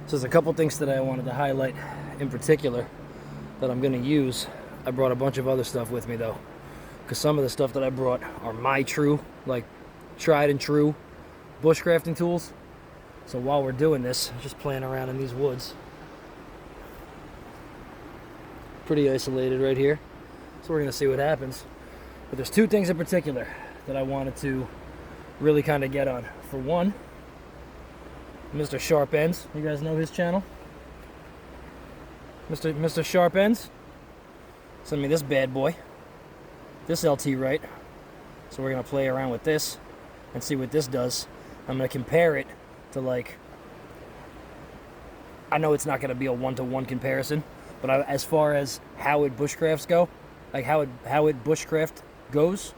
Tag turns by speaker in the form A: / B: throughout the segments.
A: So there's a couple things that I wanted to highlight in particular that I'm going to use. I brought a bunch of other stuff with me though, because some of the stuff that I brought are my true, like tried and true bushcrafting tools. So while we're doing this, just playing around in these woods. Pretty isolated right here. So we're going to see what happens. But there's two things in particular that I wanted to really kind of get on. For one, Mr. Sharp Ends. You guys know his channel? Mr. Sharp Ends sent me this bad boy. This LT Wright. So we're going to play around with this and see what this does. I'm going to compare it to, like, I know it's not going to be a one-to-one comparison, but as far as how it bushcrafts go, like how it bushcraft goes,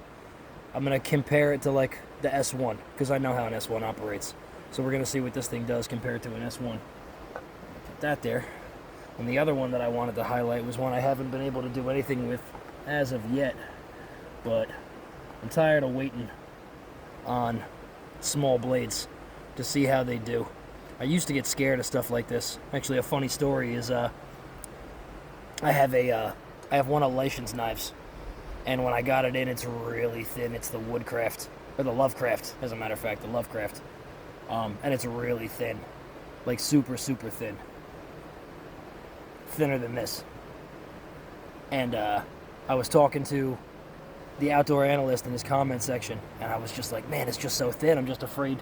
A: I'm going to compare it to like the S1, because I know how an S1 operates. So we're going to see what this thing does compared to an S1. Put that there. And the other one that I wanted to highlight was one I haven't been able to do anything with as of yet, but I'm tired of waiting on small blades to see how they do. I used to get scared of stuff like this. Actually, a funny story is I have one of Leishen's knives, and when I got it in, it's really thin. It's the Woodcraft, or the Lovecraft, as a matter of fact, the Lovecraft. And it's really thin, like super, super thin. Thinner than this. And I was talking to the outdoor analyst in his comment section, and I was just like, man, it's just so thin. I'm just afraid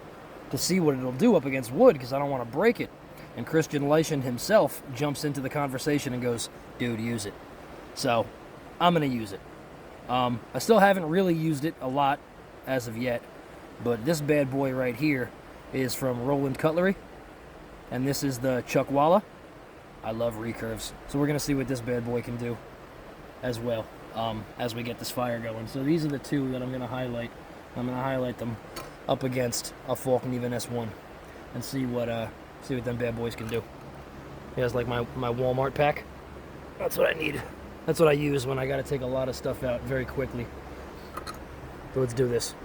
A: to see what it'll do up against wood because I don't want to break it. And Christian Leishen himself jumps into the conversation and goes, dude, use it. So I'm going to use it. I still haven't really used it a lot as of yet, but this bad boy right here is from Rowland Cutlery, and this is the Chuckwalla. I love recurves, so we're going to see what this bad boy can do as well as we get this fire going. So these are the two that I'm going to highlight. I'm going to highlight them up against a Falkniven S1 and see what them bad boys can do. Here's like my Walmart pack. That's what I need. That's what I use when I got to take a lot of stuff out very quickly. So let's do this.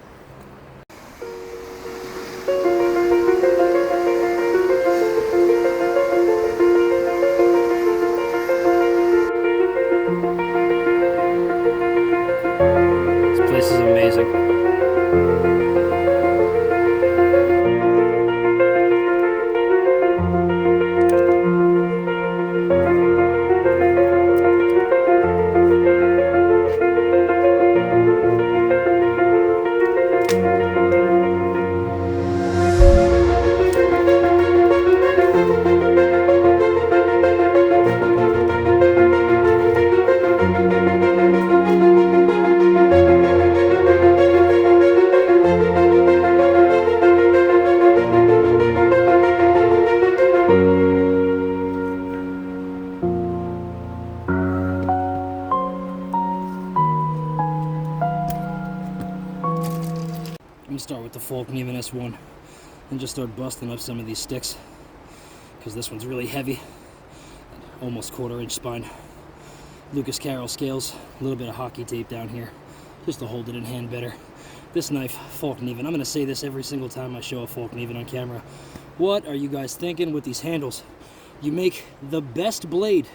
A: This place is amazing. I'm gonna start with the Falkniven S1 and just start busting up some of these sticks because this one's really heavy, almost 1/4 inch spine. Lucas Carroll scales, a little bit of hockey tape down here just to hold it in hand better. This knife, Falkniven, I'm gonna say this every single time I show a Falkniven on camera. What are you guys thinking with these handles? You make the best blade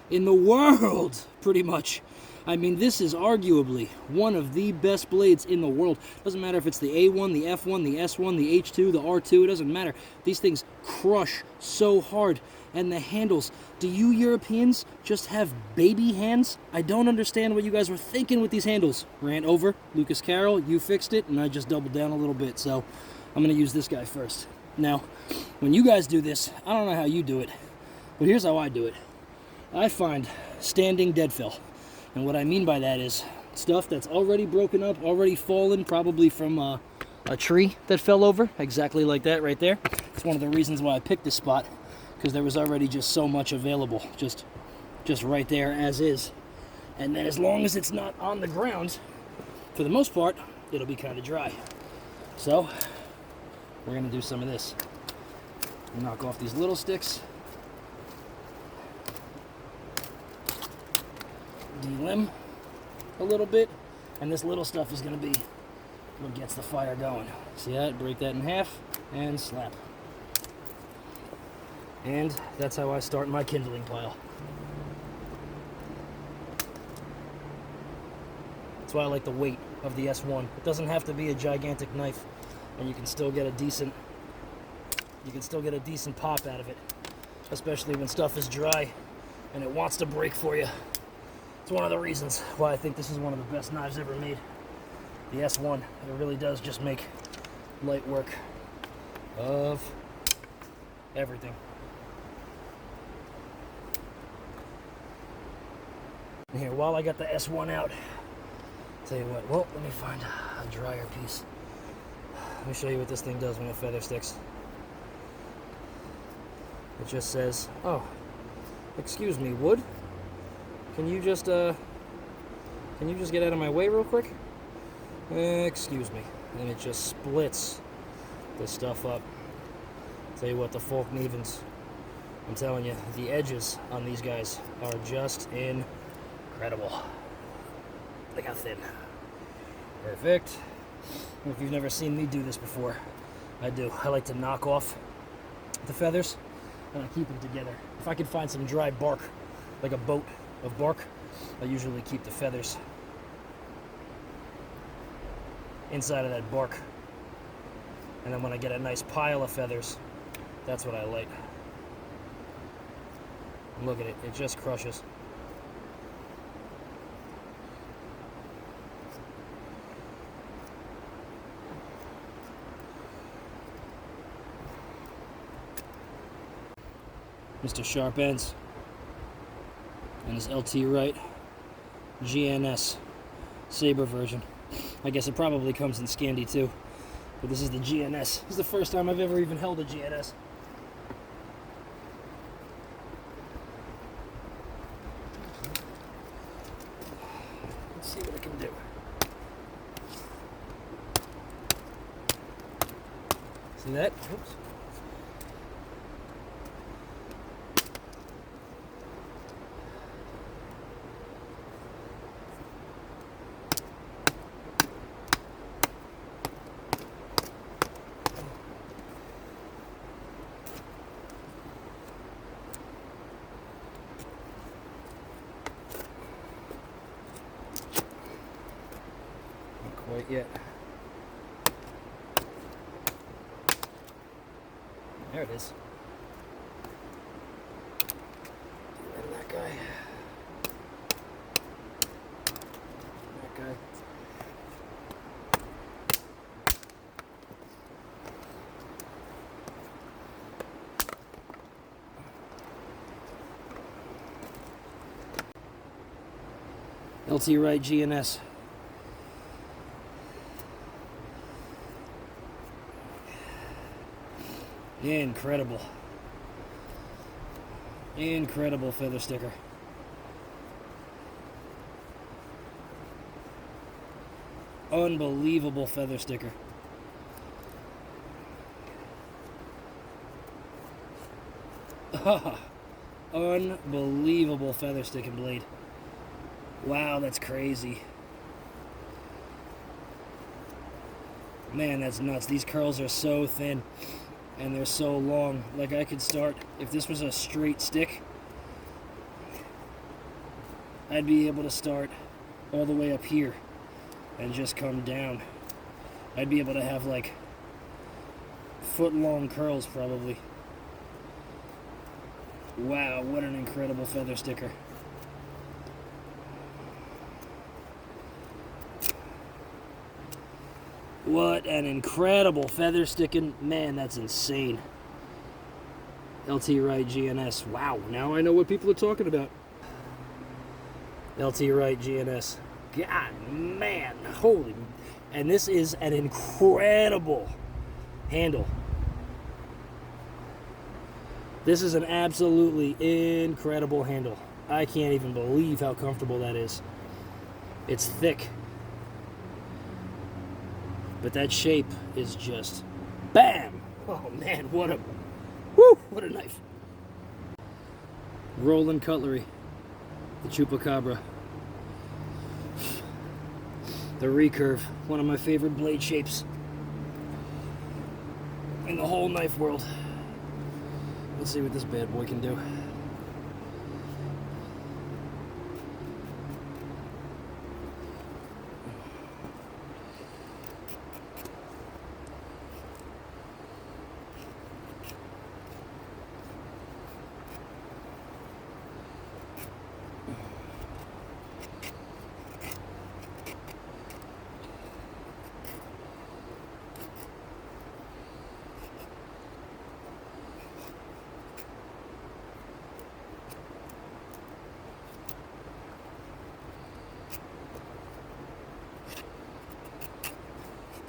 A: in the world, pretty much. I mean, this is arguably one of the best blades in the world. Doesn't matter if it's the A1, the F1, the S1, the H2, the R2, it doesn't matter. These things crush so hard. And the handles, do you Europeans just have baby hands? I don't understand what you guys were thinking with these handles. Ran over, Lucas Carroll, you fixed it, and I just doubled down a little bit. So I'm gonna use this guy first. Now, when you guys do this, I don't know how you do it, but here's how I do it. I find standing dead fill. And what I mean by that is stuff that's already broken up, already fallen, probably from a tree that fell over, exactly like that right there. It's one of the reasons why I picked this spot, because there was already just so much available, just right there as is. And then as long as it's not on the ground, for the most part, it'll be kind of dry. So we're gonna do some of this. Knock off these little sticks. Delimb a little bit, and this little stuff is going to be what gets the fire going. See that? Break that in half and slap. And that's how I start my kindling pile. That's why I like the weight of the S1. It doesn't have to be a gigantic knife, and you can still get a decent pop out of it, especially when stuff is dry and it wants to break for you. It's one of the reasons why I think this is one of the best knives ever made. The S1, it really does just make light work of everything. And here, while I got the S1 out, tell you what, well, let me find a drier piece. Let me show you what this thing does when it feather sticks. It just says, oh, excuse me, wood? Can you just get out of my way real quick? Excuse me. And it just splits the stuff up. Tell you what, the Falknivens, I'm telling you, the edges on these guys are just incredible. Look how thin. Perfect. If you've never seen me do this before, I do. I like to knock off the feathers and I keep them together. If I can find some dry bark, like a boat of bark, I usually keep the feathers inside of that bark. And then when I get a nice pile of feathers, that's what I like. Look at it, it just crushes. Mr. Sharp Ends and his LT Wright GNS Saber version. I guess it probably comes in Scandi too, but this is the GNS. This is the first time I've ever even held a GNS. Let's see what I can do. See that? Oops. Quite yet. There it is. And that guy. That guy. LT Wright GNS. Incredible. Incredible feather sticker. Unbelievable feather sticker. Unbelievable feather sticking blade. Wow, that's crazy. Man, that's nuts. These curls are so thin. And they're so long. Like I could start, if this was a straight stick, I'd be able to start all the way up here and just come down. I'd be able to have like foot-long curls probably. Wow, what an incredible feather sticker. What an incredible feather sticking. Man, that's insane. LT Wright GNS. Wow, now I know what people are talking about. LT Wright GNS. God, man, holy. And this is an incredible handle. This is an absolutely incredible handle. I can't even believe how comfortable that is. It's thick. But that shape is just bam! Oh man, what a knife. Rowland Cutlery, the Chupacabra. The recurve, one of my favorite blade shapes in the whole knife world. Let's see what this bad boy can do.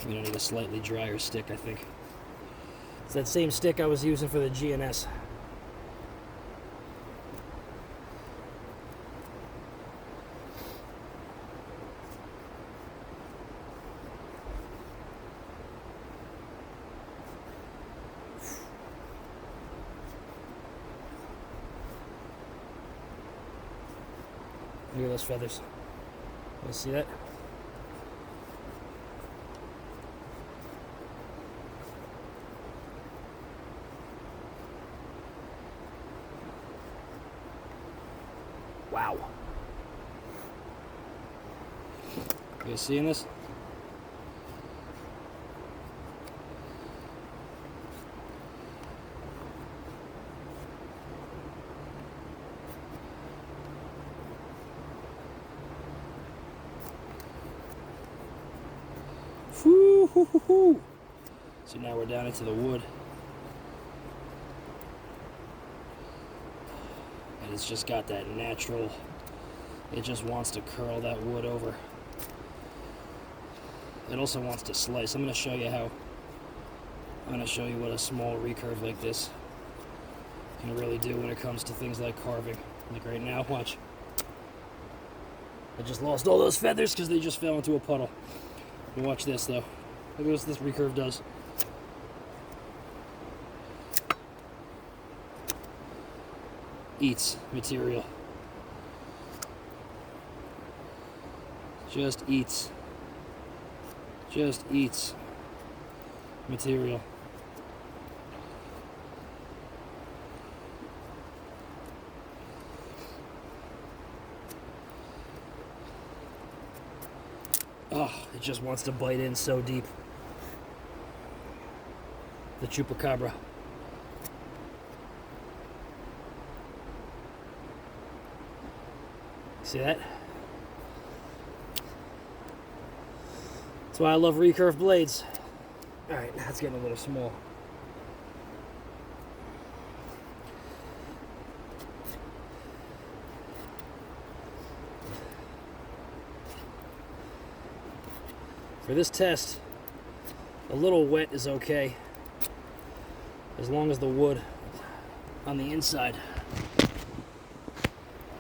A: We don't need a slightly drier stick, I think. It's that same stick I was using for the GNS. Look at those feathers. You see that? Wow. You guys seeing this? Woo-hoo-hoo-hoo. So now we're down into the wood. And it's just got that natural, it just wants to curl that wood over. It also wants to slice. I'm going to show you how, I'm going to show you what a small recurve like this can really do when it comes to things like carving. Like right now, watch. I just lost all those feathers because they just fell into a puddle. But watch this though. Look at what this recurve does. Eats material. Just eats. Just eats material. Oh, it just wants to bite in so deep. The chupacabra. See that? That's why I love recurve blades. Alright, that's getting a little small. For this test, a little wet is okay, as long as the wood on the inside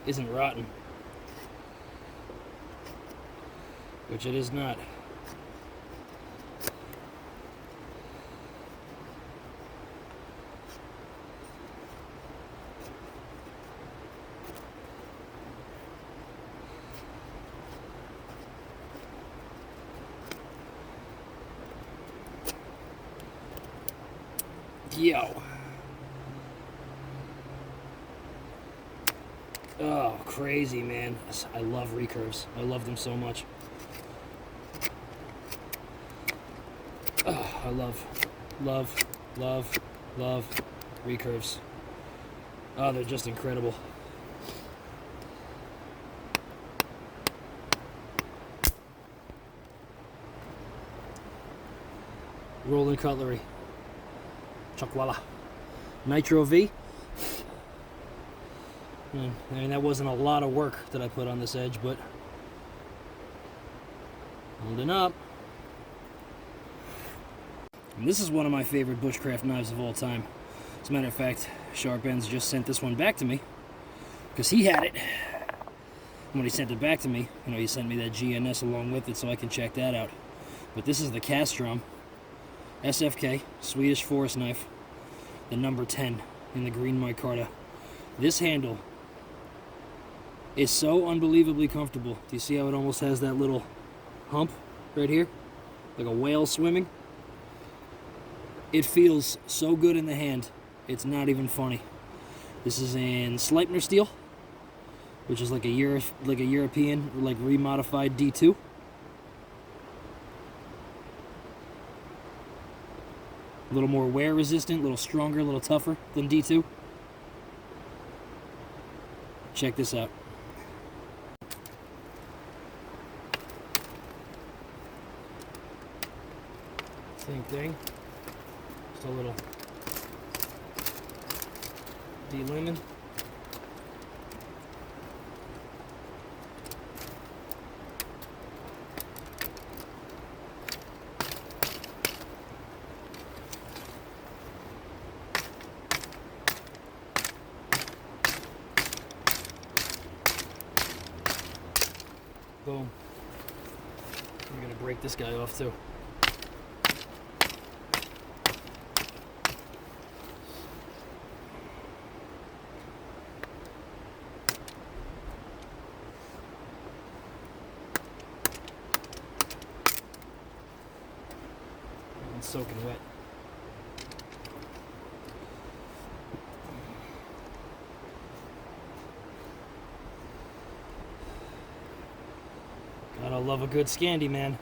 A: isn't rotten, which it is not. Yo. Oh, crazy, man. I love recurves. I love them so much. Oh, I love recurves. Oh, they're just incredible. Rowland Cutlery. Chuckwalla. Nitro V. I mean, that wasn't a lot of work that I put on this edge, but holding up. And this is one of my favorite bushcraft knives of all time. As a matter of fact, Sharp Ends just sent this one back to me because he had it. And when he sent it back to me, you know, he sent me that GNS along with it so I can check that out. But this is the Casstrom SFK Swedish forest knife, the number 10 in the green micarta. This handle is so unbelievably comfortable. Do you see how it almost has that little hump right here? Like a whale swimming. It feels so good in the hand. It's not even funny. This is in Sleipner steel, which is like a European, like remodified D2. A little more wear resistant, a little stronger, a little tougher than D2. Check this out. Same thing. Just a little de-lemon. Boom. I'm gonna break this guy off too. It's soaking wet. Gotta love a good Scandi, man.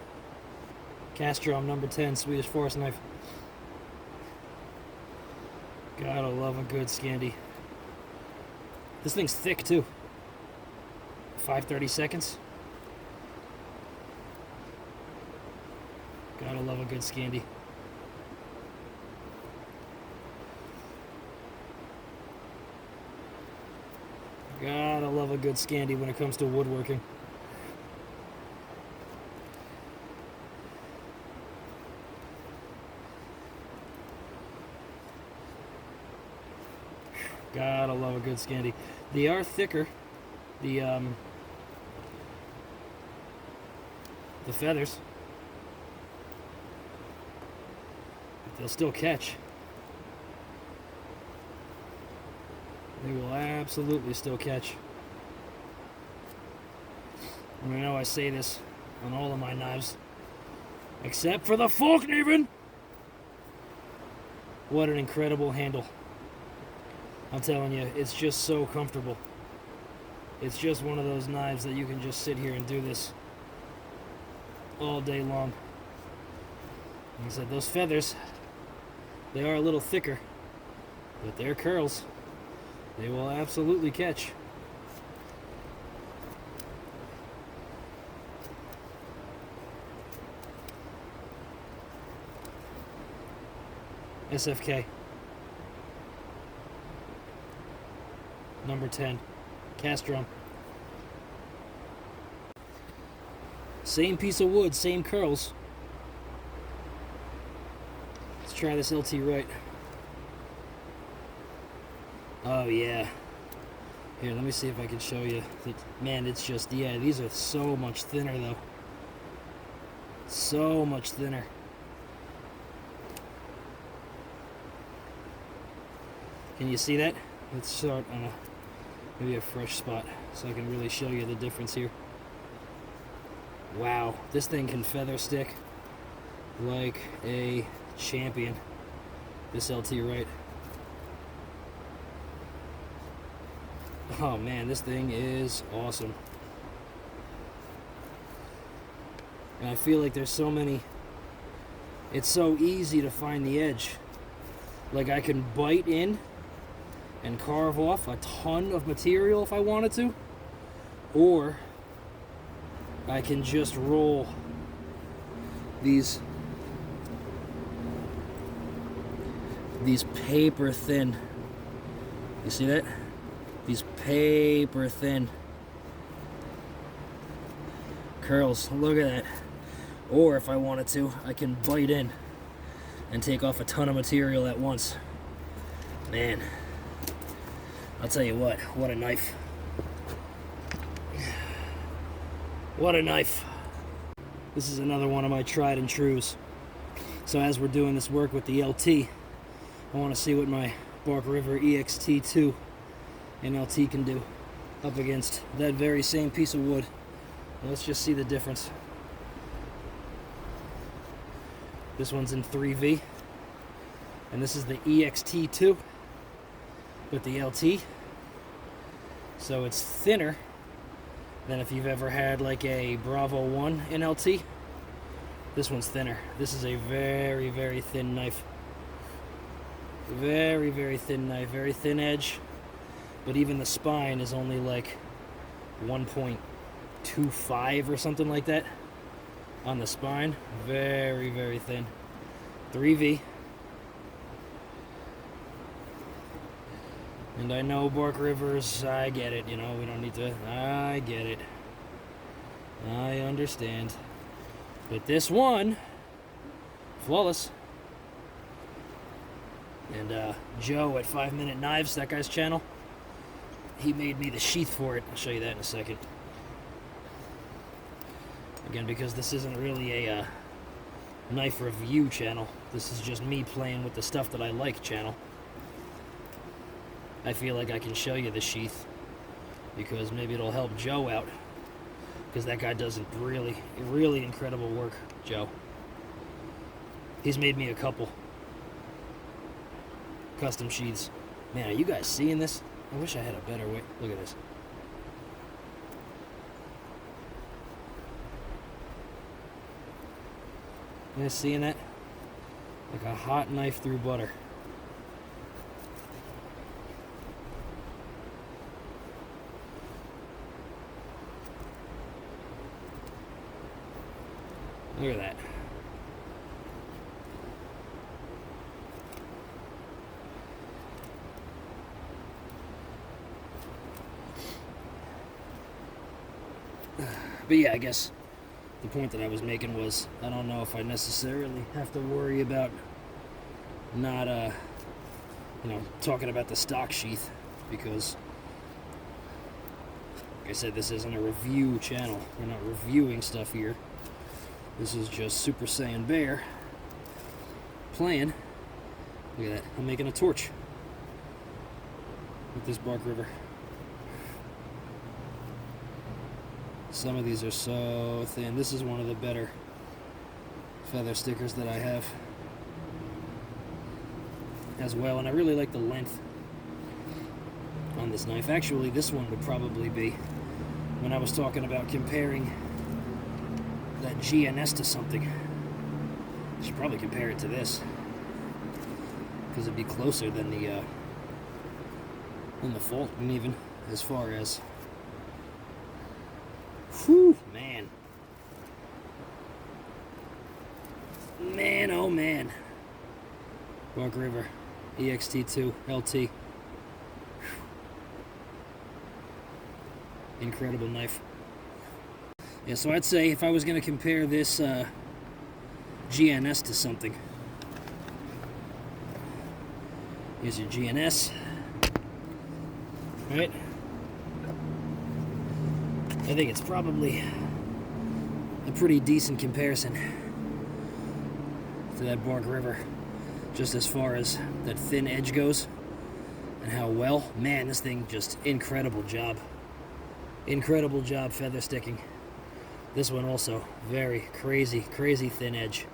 A: Casstrom number 10 Swedish forest knife. Gotta love a good Scandi. This thing's thick too. 5/32. Gotta love a good Scandi. Gotta love a good Scandi when it comes to woodworking. Gotta love a good Scandi. They are thicker. The feathers. But they'll still catch. They will absolutely still catch. And I know I say this on all of my knives, except for the Falkniven. What an incredible handle. I'm telling you, it's just so comfortable. It's just one of those knives that you can just sit here and do this all day long. Like I said, those feathers, they are a little thicker, but they're curls. They will absolutely catch. SFK. Number 10. Casstrom. Same piece of wood, same curls. Let's try this LT Wright. Oh yeah. Here, let me see if I can show you. Man, it's just, yeah, these are so much thinner though. So much thinner. Can you see that? Let's start on maybe a fresh spot so I can really show you the difference here. Wow, this thing can feather stick like a champion. This LT Wright. Oh man, this thing is awesome. And I feel like there's so many, it's so easy to find the edge. Like I can bite in and carve off a ton of material if I wanted to, or I can just roll these paper thin, you see that? These paper thin curls, look at that. Or if I wanted to, I can bite in and take off a ton of material at once. Man, I'll tell you what a knife. What a knife. This is another one of my tried and trues. So as we're doing this work with the LT, I want to see what my Bark River EXT2 and LT can do up against that very same piece of wood. Let's just see the difference. This one's in 3V, and this is the EXT2. with the LT. So it's thinner than if you've ever had like a Bravo 1 in LT. This one's thinner. This is a very, very thin knife. Very, very thin knife, very thin edge. But even the spine is only like 1.25 or something like that on the spine. Very, very thin. 3V. And I know Bark Rivers, I get it, you know, we don't need to, I get it. I understand. But this one, flawless. And Joe at 5 Minute Knives, that guy's channel, he made me the sheath for it. I'll show you that in a second. Again, because this isn't really a knife review channel. This is just me playing with the stuff that I like channel. I feel like I can show you the sheath because maybe it'll help Joe out, because that guy does really, really incredible work, Joe. He's made me a couple custom sheaths. Man, are you guys seeing this? I wish I had a better way. Look at this. You guys seeing that? Like a hot knife through butter. Look at that. But yeah, I guess the point that I was making was, I don't know if I necessarily have to worry about not, you know, talking about the stock sheath, because, like I said, this isn't a review channel. We're not reviewing stuff here. This is just Super Saiyan Bear playing. Look at that. I'm making a torch with this Bark River. Some of these are so thin. This is one of the better feather stickers that I have as well, and I really like the length on this knife. Actually, this one would probably be, when I was talking about comparing that GNS to something, I should probably compare it to this, because it'd be closer than the Falkniven as far as. Whew, man. Man, oh man. Bark River, EXT2 LT. Incredible knife. Yeah, so I'd say if I was going to compare this GNS to something, here's your GNS, right? I think it's probably a pretty decent comparison to that Bark River, just as far as that thin edge goes and how well. Man, this thing, just incredible job. Incredible job feather sticking. This one also, very crazy, crazy thin edge.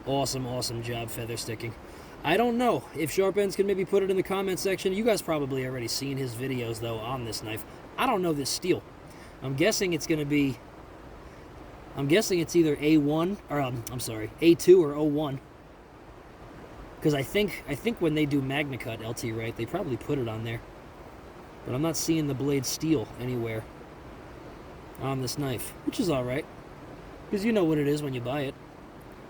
A: Awesome, awesome job feather sticking. I don't know if Sharp Ends can maybe put it in the comment section. You guys probably already seen his videos, though, on this knife. I don't know this steel. I'm guessing it's going to be, I'm guessing it's either A1, or I'm sorry, A2 or O1. Because I think when they do MagnaCut LT, right, they probably put it on there. But I'm not seeing the blade steel anywhere on this knife, which is alright, because you know what it is when you buy it,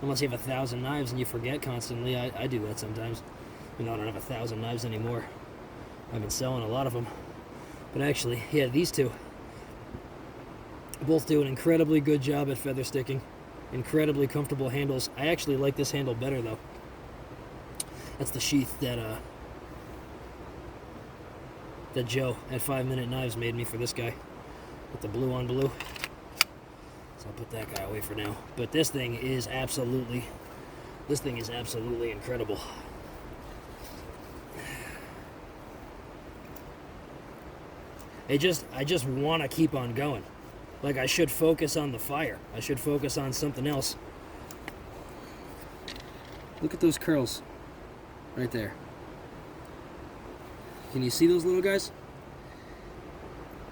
A: unless you have 1,000 knives and you forget constantly. I do that sometimes. You know, I don't have 1,000 knives anymore. I've been selling a lot of them. But actually, yeah, these two both do an incredibly good job at feather sticking. Incredibly comfortable handles. I actually like this handle better, though. That's the sheath that that Joe at 5 Minute Knives made me for this guy, with the blue on blue. So I'll put that guy away for now. But this thing is absolutely incredible. I just want to keep on going. Like, I should focus on the fire. I should focus on something else. Look at those curls right there. Can you see those little guys?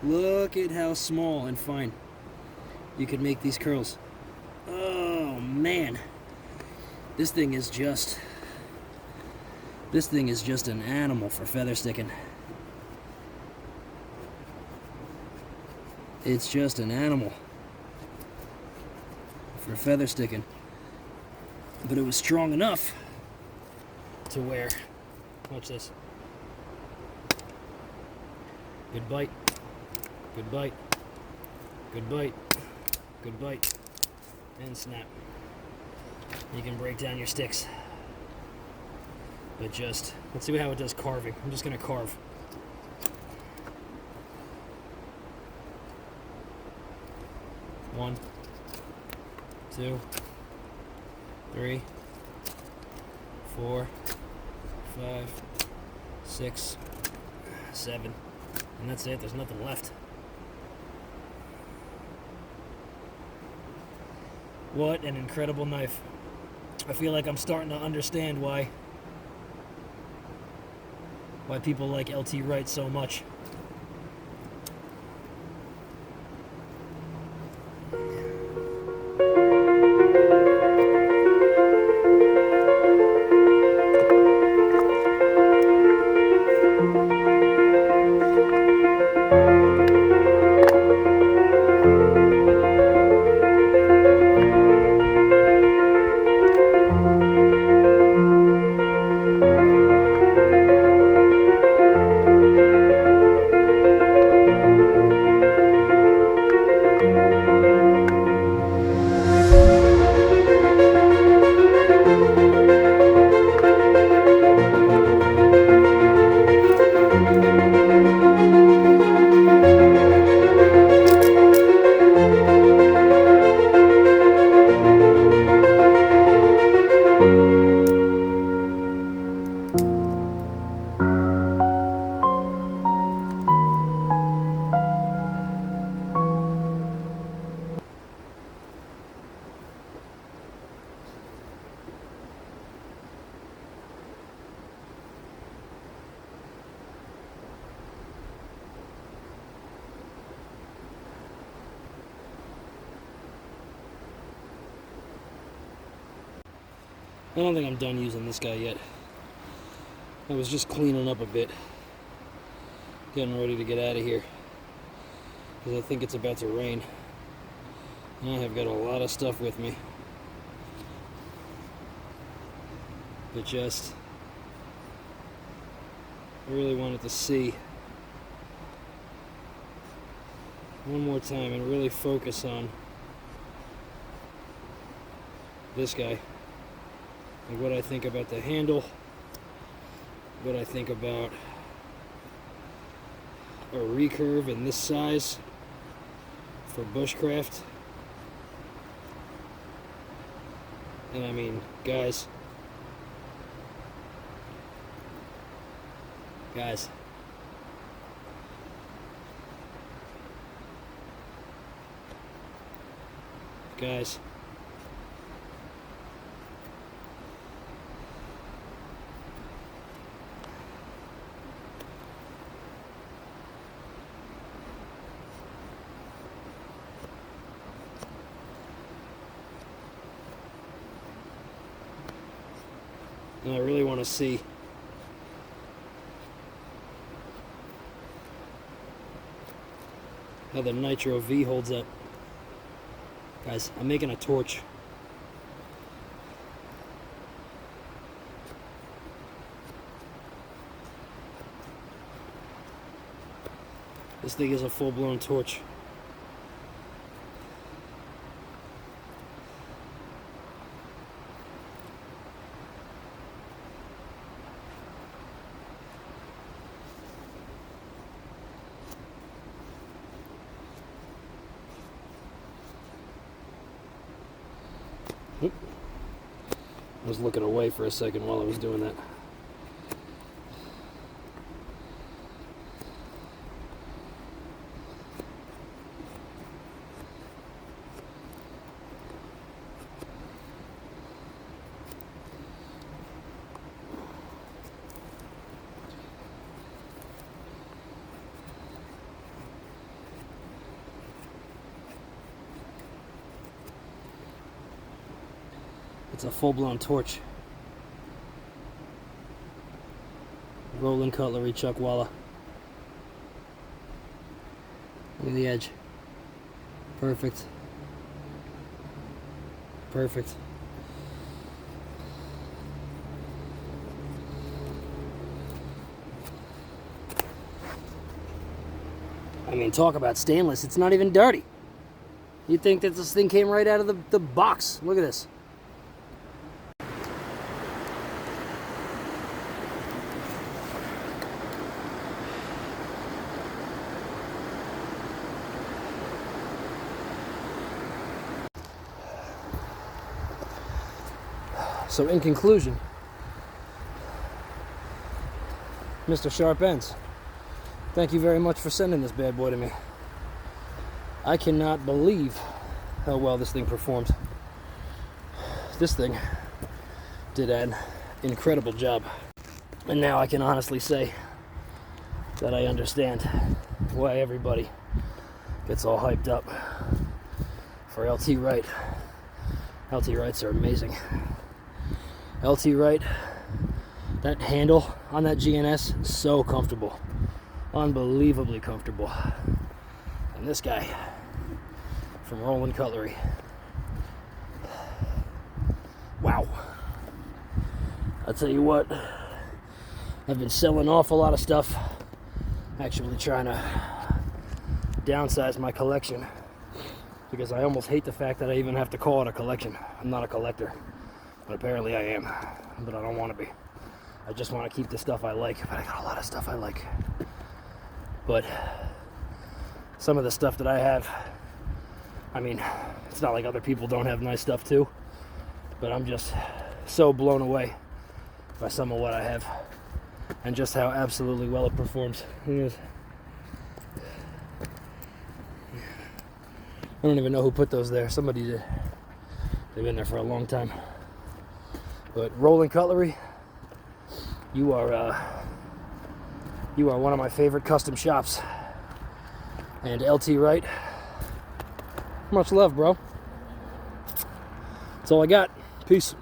A: Look at how small and fine you can make these curls. Oh man, this thing is just an animal for feather sticking. It's just an animal for feather sticking. But it was strong enough to where, watch this. Good bite, good bite, good bite, good bite, and snap. You can break down your sticks. But just, let's see how it does carving. I'm just gonna carve. One, 2, 3, 4, 5, 6, 7, and that's it. There's nothing left. What an incredible knife. I feel like I'm starting to understand why people like LT Wright so much. I don't think I'm done using this guy yet. I was just cleaning up a bit, getting ready to get out of here, because I think it's about to rain. And I have got a lot of stuff with me. But just, I really wanted to see one more time and really focus on this guy. Like what I think about the handle, what I think about a recurve in this size for bushcraft. And I mean, guys, guys, and I really want to see how the Nitro V holds up. Guys, I'm making a torch. This thing is a full-blown torch. Oop. I was looking away for a second while I was doing that. It's a full-blown torch. Rowland Cutlery, Chuckwalla. Look at the edge. Perfect. Perfect. I mean, talk about stainless. It's not even dirty. You'd think that this thing came right out of the box. Look at this. So in conclusion, Mr. Sharp Ends, thank you very much for sending this bad boy to me. I cannot believe how well this thing performed. This thing did an incredible job. And now I can honestly say that I understand why everybody gets all hyped up for LT Wright. LT Wrights are amazing. LT Wright, that handle on that GNS, so comfortable. Unbelievably comfortable. And this guy from Rowland Cutlery. Wow. I'll tell you what, I've been selling off a lot of stuff. Actually trying to downsize my collection because I almost hate the fact that I even have to call it a collection. I'm not a collector. But apparently I am, but I don't want to be. I just want to keep the stuff I like, but I got a lot of stuff I like. But some of the stuff that I have, I mean, it's not like other people don't have nice stuff too, but I'm just so blown away by some of what I have and just how absolutely well it performs. Look at this. I don't even know who put those there. Somebody did. They've been there for a long time. But Rowland Cutlery, you are one of my favorite custom shops. And LT Wright, much love, bro. That's all I got. Peace.